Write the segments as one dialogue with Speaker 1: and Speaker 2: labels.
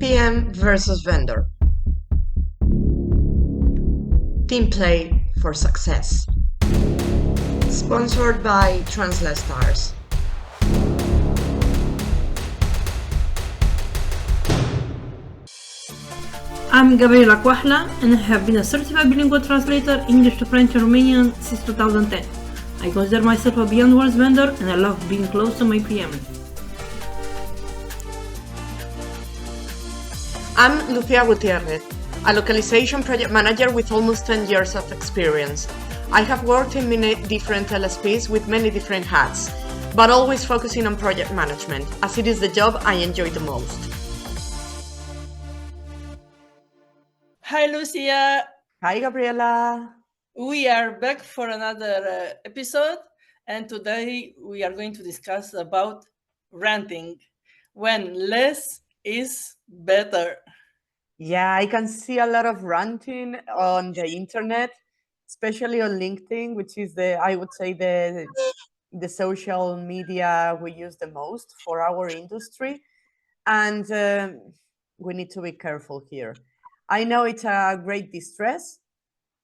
Speaker 1: PM versus vendor. Team play for success. Sponsored by Translate Stars.
Speaker 2: I'm Gabriela Cuahla and I have been a certified bilingual translator English to French and Romanian since 2010. I consider myself a Beyond Words vendor and I love being close to my PM.
Speaker 1: I'm Lucia Gutierrez, a localization project manager with almost 10 years of experience. I have worked in many different LSPs with many different hats, but always focusing on project management, as it is the job I enjoy the most.
Speaker 3: Hi, Lucia.
Speaker 1: Hi, Gabriela.
Speaker 3: We are back for another episode, and today we are going to discuss about ranting, when less is better.
Speaker 1: Yeah, I can see a lot of ranting on the internet, especially on LinkedIn, which is I would say the social media we use the most for our industry. And we need to be careful here. I know it's a great distress.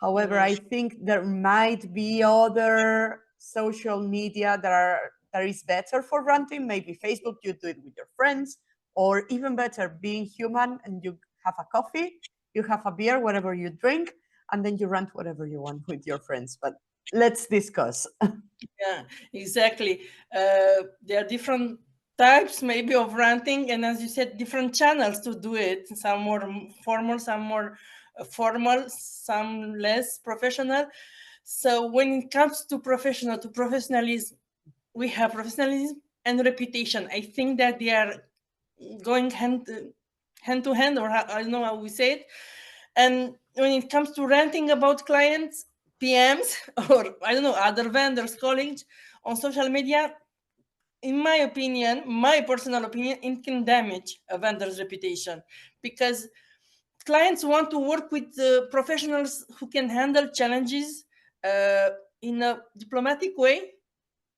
Speaker 1: However, I think there might be other social media that is better for ranting. Maybe Facebook, you do it with your friends, or even better, being human and you have a coffee, you have a beer, whatever you drink, and then you rant whatever you want with your friends. But let's discuss.
Speaker 3: Yeah, exactly. There are different types maybe of ranting, and as you said, different channels to do it. Some more formal, some more formal, some less professional. So when it comes to professionalism, we have professionalism and reputation. I think that they are going hand to hand, or I don't know how we say it. And when it comes to ranting about clients, PMs, or I don't know, other vendors, colleagues on social media, in my opinion, my personal opinion, it can damage a vendor's reputation, because clients want to work with professionals who can handle challenges in a diplomatic way,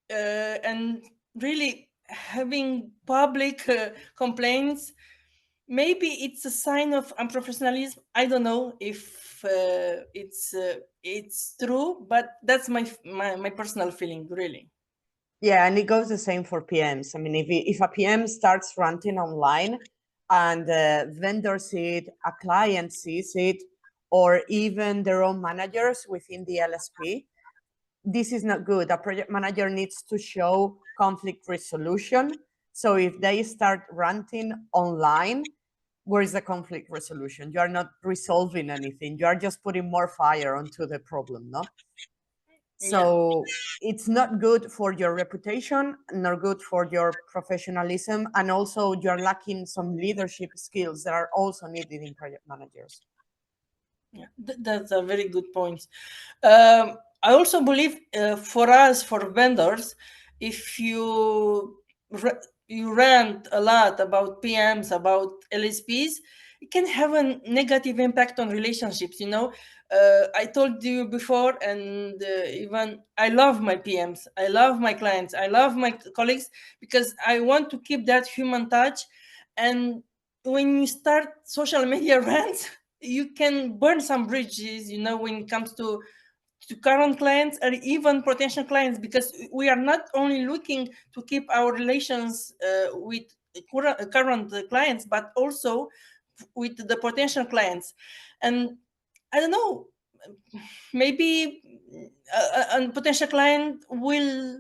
Speaker 3: and really having public complaints. Maybe it's a sign of unprofessionalism. I don't know if it's true, but that's my personal feeling, really.
Speaker 1: Yeah, and it goes the same for PMs. I mean, if a PM starts ranting online and the vendor sees it, a client sees it, or even their own managers within the LSP, this is not good. A project manager needs to show conflict resolution. So if they start ranting online, where is the conflict resolution? You are not resolving anything. You are just putting more fire onto the problem, no? So it's not good for your reputation, nor good for your professionalism, and also you're lacking some leadership skills that are also needed in project managers.
Speaker 3: Yeah, that's a very good point. I also believe for us, for vendors, if you rant a lot about PMs, about LSPs, it can have a negative impact on relationships. I told you before, and even I love my PMs, I love my clients, I love my colleagues, because I want to keep that human touch. And when you start social media rants, you can burn some bridges, when it comes to current clients or even potential clients, because we are not only looking to keep our relations with current clients, but also with the potential clients. And I don't know, maybe a potential client will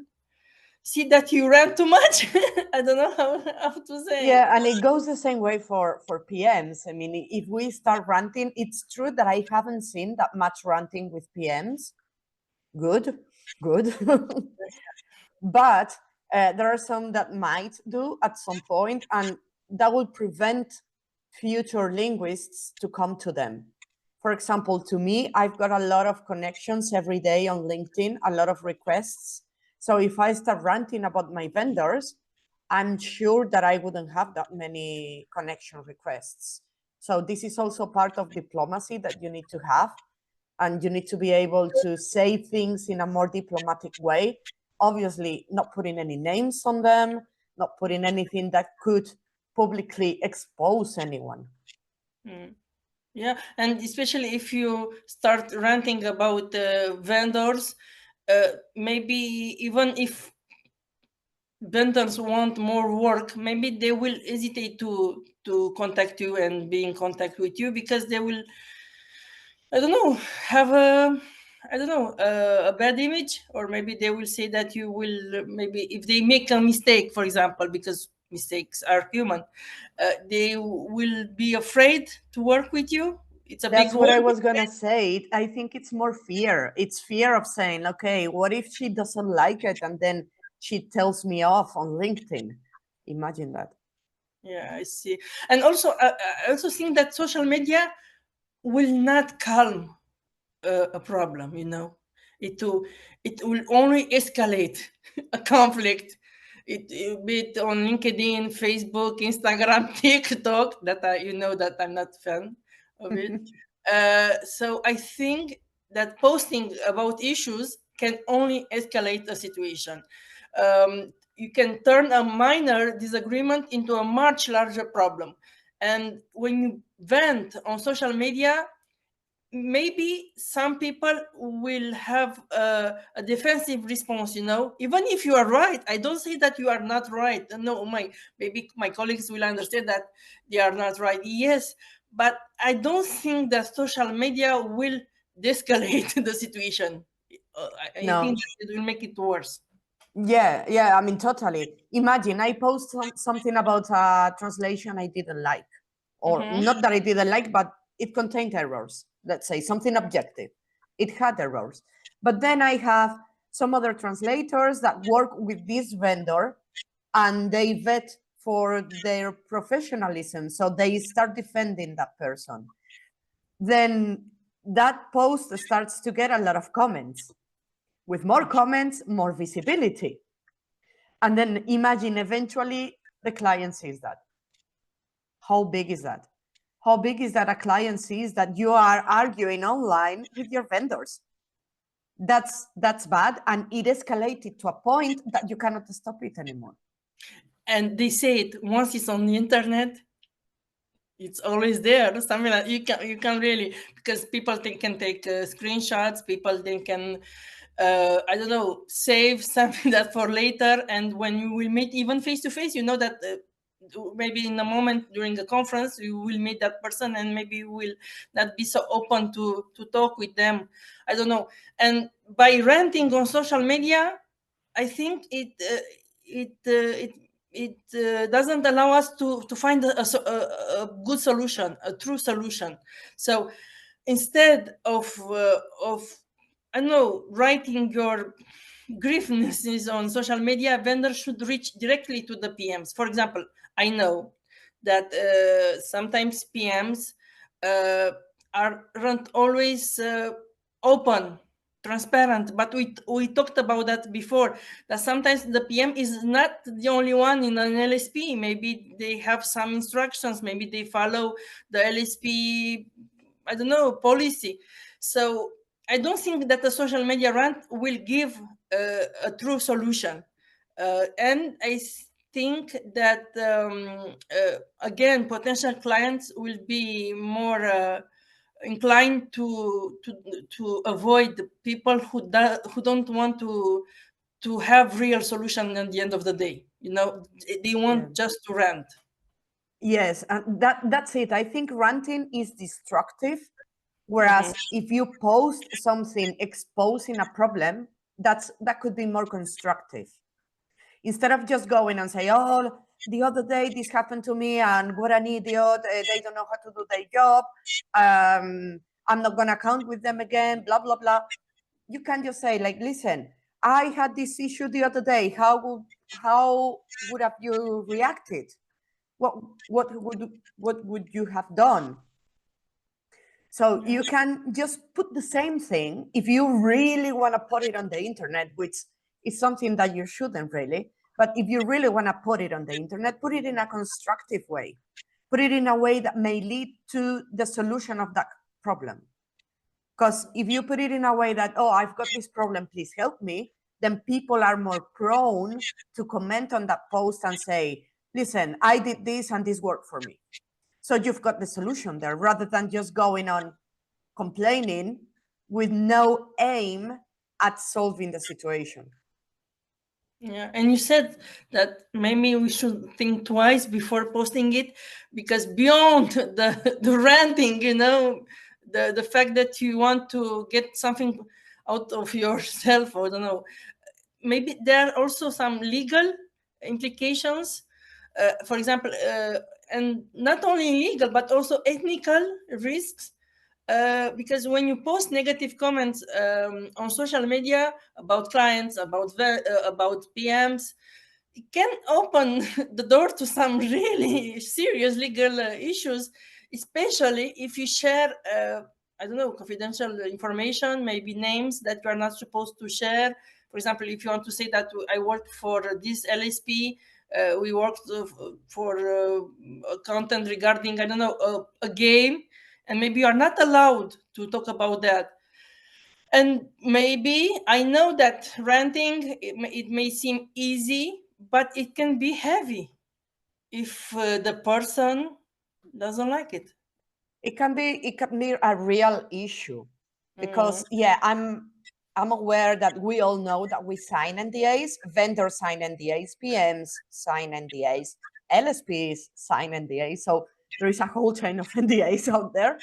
Speaker 3: see that you rant too much. I don't know how to say.
Speaker 1: Yeah, and it goes the same way for PMs. I mean, if we start ranting, it's true that I haven't seen that much ranting with PMs. Good. But there are some that might do at some point, and that will prevent future linguists to come to them. For example, to me, I've got a lot of connections every day on LinkedIn, a lot of requests. So if I start ranting about my vendors, I'm sure that I wouldn't have that many connection requests. So this is also part of diplomacy that you need to have. And you need to be able to say things in a more diplomatic way. Obviously, not putting any names on them, not putting anything that could publicly expose anyone.
Speaker 3: Yeah, and especially if you start ranting about vendors, maybe even if vendors want more work, maybe they will hesitate to contact you and be in contact with you, because they will, I don't know, have a bad image, or maybe they will say that you will, maybe if they make a mistake, for example, because mistakes are human, they will be afraid to work with you. It's a
Speaker 1: That's
Speaker 3: big
Speaker 1: what I
Speaker 3: word.
Speaker 1: was gonna say. I think it's more fear. It's fear of saying, okay, what if she doesn't like it and then she tells me off on LinkedIn? Imagine that.
Speaker 3: Yeah, I see. And also, I also think that social media will not calm a problem. It will only escalate a conflict. Be it on LinkedIn, Facebook, Instagram, TikTok. That that I'm not fan of it. So I think that posting about issues can only escalate a situation. You can turn a minor disagreement into a much larger problem. And when you vent on social media, maybe some people will have a defensive response, even if you are right. I don't say that you are not right. No, maybe my colleagues will understand that they are not right. Yes, but I don't think that social media will de-escalate the situation. I
Speaker 1: No.
Speaker 3: think it will make it worse.
Speaker 1: Yeah, I mean, totally. Imagine I post something about a translation I didn't like, or not that I didn't like, but it contained errors. Let's say something objective. It had errors. But then I have some other translators that work with this vendor and they vet for their professionalism. So they start defending that person. Then that post starts to get a lot of comments. With more comments, more visibility. And then imagine eventually the client sees that. How big is that? How big is that a client sees that you are arguing online with your vendors? That's bad, and it escalated to a point that you cannot stop it anymore.
Speaker 3: And they say it, once it's on the internet, it's always there. Something that you can really, because people can take screenshots, people they can I don't know, save something that for later, and when you will meet even face to face, you know that maybe in a moment during a conference you will meet that person, and maybe you will not be so open to talk with them. I don't know. And by ranting on social media, I think it doesn't allow us to find a good solution, a true solution. So instead of I don't know, writing your grievances on social media, vendors should reach directly to the PMs. For example, I know that sometimes PMs aren't always open, transparent, but we talked about that before, that sometimes the PM is not the only one in an LSP. Maybe they have some instructions, maybe they follow the LSP, I don't know, policy. So I don't think that the social media rant will give a true solution. And I think that, again, potential clients will be more inclined to avoid the people who don't want to have real solution at the end of the day. They want just to rant.
Speaker 1: Yes, and that's it. I think ranting is destructive. Whereas if you post something exposing a problem, that could be more constructive. Instead of just going and say, oh, the other day this happened to me and what an idiot, they don't know how to do their job, I'm not going to count with them again, blah, blah, blah. You can just say, like, listen, I had this issue the other day. How would have you reacted? What would you have done? So you can just put the same thing if you really want to put it on the internet, which is something that you shouldn't really. But if you really want to put it on the internet, put it in a constructive way. Put it in a way that may lead to the solution of that problem. Because if you put it in a way that, oh, I've got this problem, please help me, then people are more prone to comment on that post and say, listen, I did this and this worked for me. So you've got the solution there, rather than just going on complaining with no aim at solving the situation.
Speaker 3: Yeah, and you said that maybe we should think twice before posting it, because beyond the ranting, the fact that you want to get something out of yourself, or I don't know, maybe there are also some legal implications. For example, and not only legal but also ethical risks. Because when you post negative comments on social media about clients, about PMs, it can open the door to some really serious legal issues, especially if you share, I don't know, confidential information, maybe names that you are not supposed to share. For example, if you want to say that I worked for this LSP, we worked for content regarding, I don't know, a game, and maybe you are not allowed to talk about that. And maybe I know that ranting, it may seem easy, but it can be heavy if the person doesn't like it.
Speaker 1: It can be a real issue, because yeah, I'm aware that we all know that we sign NDAs, vendors sign NDAs, PMs sign NDAs, LSPs sign NDAs. So there is a whole chain of NDAs out there.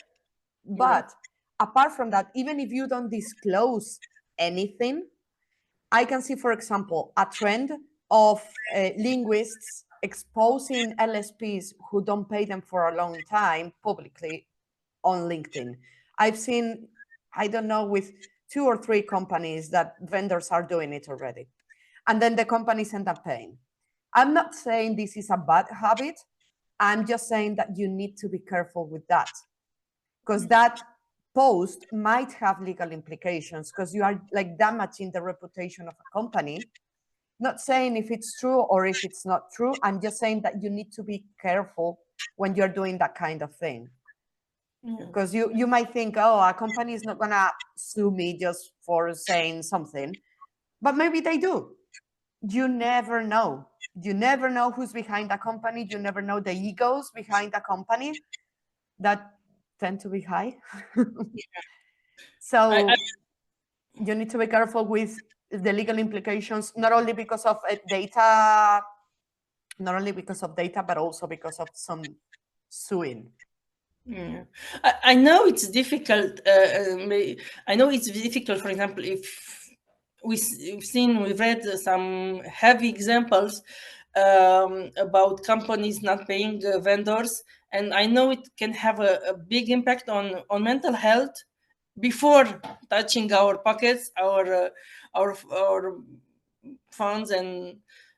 Speaker 1: But apart from that, even if you don't disclose anything, I can see, for example, a trend of linguists exposing LSPs who don't pay them for a long time publicly on LinkedIn. I've seen, I don't know, with 2 or 3 companies that vendors are doing it already. And then the companies end up paying. I'm not saying this is a bad habit. I'm just saying that you need to be careful with that, because that post might have legal implications, because you are like damaging the reputation of a company. Not saying if it's true or if it's not true. I'm just saying that you need to be careful when you're doing that kind of thing. Because you might think, oh, a company is not gonna sue me just for saying something, but maybe they do. You never know. You never know who's behind a company. You never know the egos behind a company that tend to be high. So you need to be careful with the legal implications, not only because of data, but also because of some suing.
Speaker 3: Yeah. I know it's difficult. I know it's difficult. For example, if we've read some heavy examples about companies not paying vendors, and I know it can have a big impact on mental health before touching our pockets, our funds and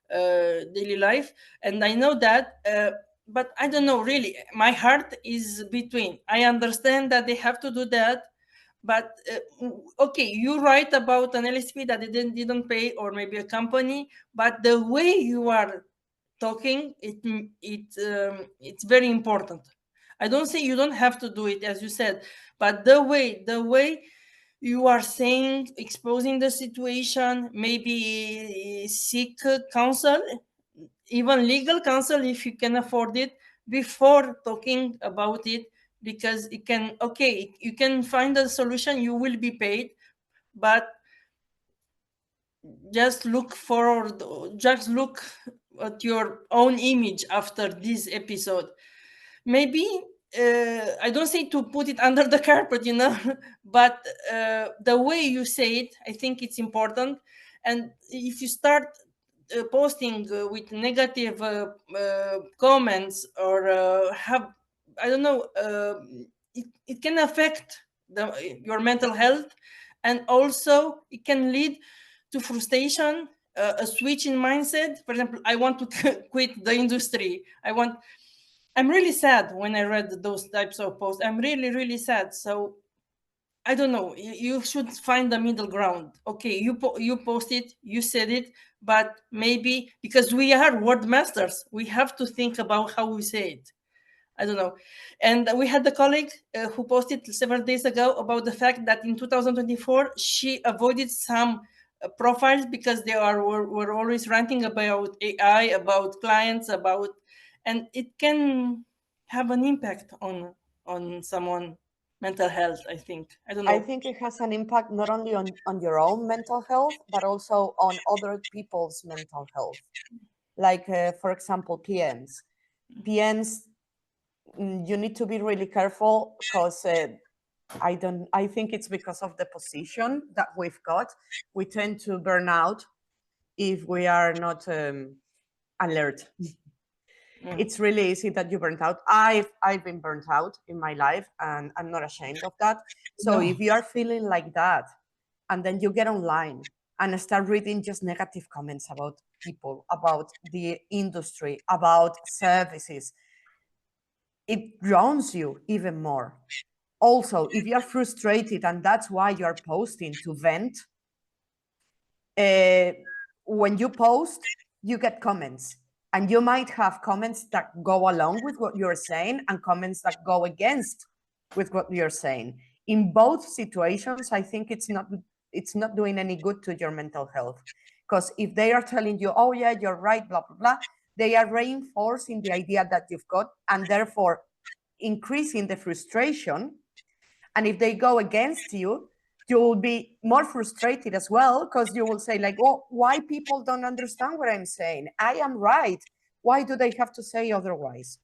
Speaker 3: daily life. And I know that. But I don't know, really. My heart is between. I understand that they have to do that, but okay, you write about an LSP that didn't pay, or maybe a company, but the way you are talking, it's very important. I don't say you don't have to do it, as you said, but the way you are saying, exposing the situation, maybe seek counsel, even legal counsel if you can afford it, before talking about it, because it can, okay, you can find a solution, you will be paid, but just look at your own image after this episode. Maybe I don't say to put it under the carpet, but the way you say it, I think it's important. And if you start posting with negative comments, or have, I don't know, it can affect your mental health, and also it can lead to frustration, a switch in mindset. For example, I want to quit the industry. I'm really sad when I read those types of posts. I'm really, really sad. So I don't know. You should find the middle ground. Okay, you post it, you said it, but maybe because we are word masters, we have to think about how we say it. I don't know. And we had a colleague who posted several days ago about the fact that in 2024 she avoided some profiles because they were always ranting about AI, about clients, about and it can have an impact on someone mental health. I think, I don't know.
Speaker 1: I think it has an impact not only on your own mental health, but also on other people's mental health. Like, for example, PMs. You need to be really careful because I think it's because of the position that we've got. We tend to burn out if we are not alert. It's really easy that you burnt out. I've been burnt out in my life, and I'm not ashamed of that. So if you are feeling like that, and then you get online and start reading just negative comments about people, about the industry, about services, it drowns you even more. Also, if you're frustrated and that's why you're posting to vent, when you post, you get comments. And you might have comments that go along with what you're saying and comments that go against with what you're saying. In both situations, I think it's not doing any good to your mental health. Because if they are telling you, oh yeah, you're right, blah, blah, blah, they are reinforcing the idea that you've got and therefore increasing the frustration. And if they go against you, you will be more frustrated as well, because you will say like, oh, why people don't understand what I'm saying? I am right. Why do they have to say otherwise?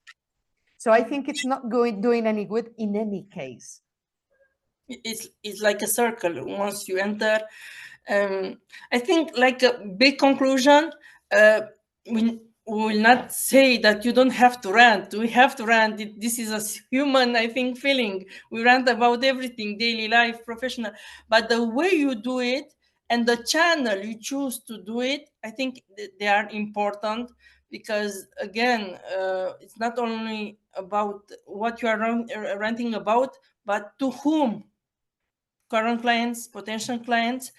Speaker 1: So I think it's not doing any good in any case.
Speaker 3: It's like a circle. Once you enter, I think like a big conclusion, we will not say that you don't have to rant. We have to rant. This is a human, I think, feeling. We rant about everything, daily life, professional. But the way you do it and the channel you choose to do it, I think they are important, because again, it's not only about what you are ranting about, but to whom. Current clients, potential clients.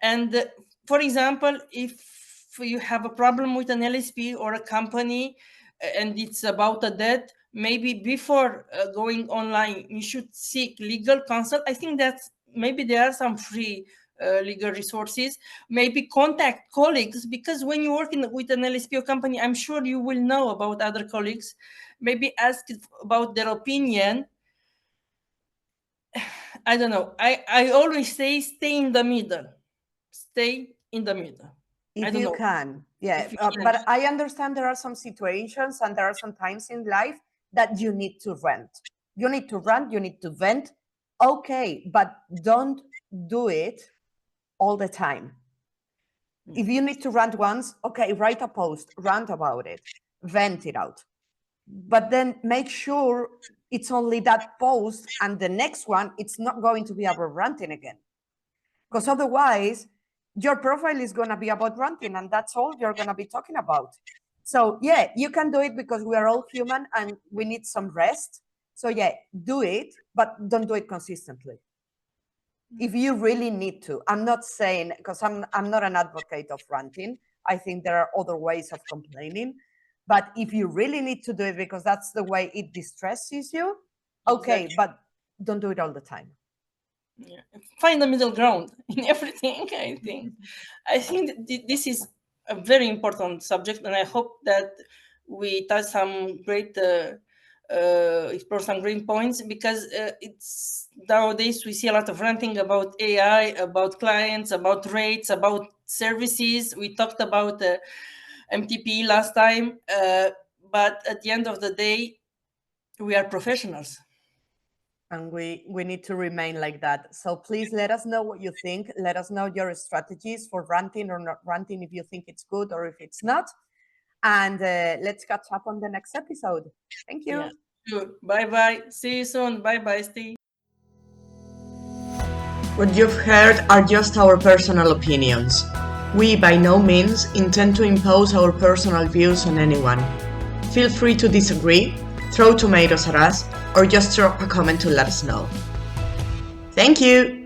Speaker 3: And for example, if you have a problem with an LSP or a company and it's about a debt, maybe before going online, you should seek legal counsel. I think that maybe there are some free legal resources. Maybe contact colleagues, because when you work with an LSP or company, I'm sure you will know about other colleagues. Maybe ask about their opinion. I don't know. I always say stay in the middle. Stay in the middle.
Speaker 1: If you can, yeah. But I understand there are some situations and there are some times in life that you need to rant. You need to rant, you need to vent. Okay, but don't do it all the time. If you need to rant once, okay, write a post, rant about it, vent it out. But then make sure it's only that post, and the next one, it's not going to be about ranting again. Because otherwise, your profile is going to be about ranting, and that's all you're going to be talking about. So yeah, you can do it because we are all human and we need some rest. So yeah, do it, but don't do it consistently. If you really need to. I'm not saying, because I'm not an advocate of ranting. I think there are other ways of complaining. But if you really need to do it because that's the way it distresses you, okay, exactly. But don't do it all the time.
Speaker 3: Yeah. Find the middle ground in everything, I think. I think this is a very important subject, and I hope that we touch some great, explore some great points, because it's nowadays we see a lot of ranting about AI, about clients, about rates, about services. We talked about MTP last time, but at the end of the day, we are professionals.
Speaker 1: And we need to remain like that. So please let us know what you think. Let us know your strategies for ranting or not ranting, if you think it's good or if it's not. And let's catch up on the next episode. Thank you.
Speaker 3: Yeah, sure. Bye-bye. See you soon. Bye-bye, Steve.
Speaker 1: What you've heard are just our personal opinions. We by no means intend to impose our personal views on anyone. Feel free to disagree, throw tomatoes at us, or just drop a comment to let us know. Thank you!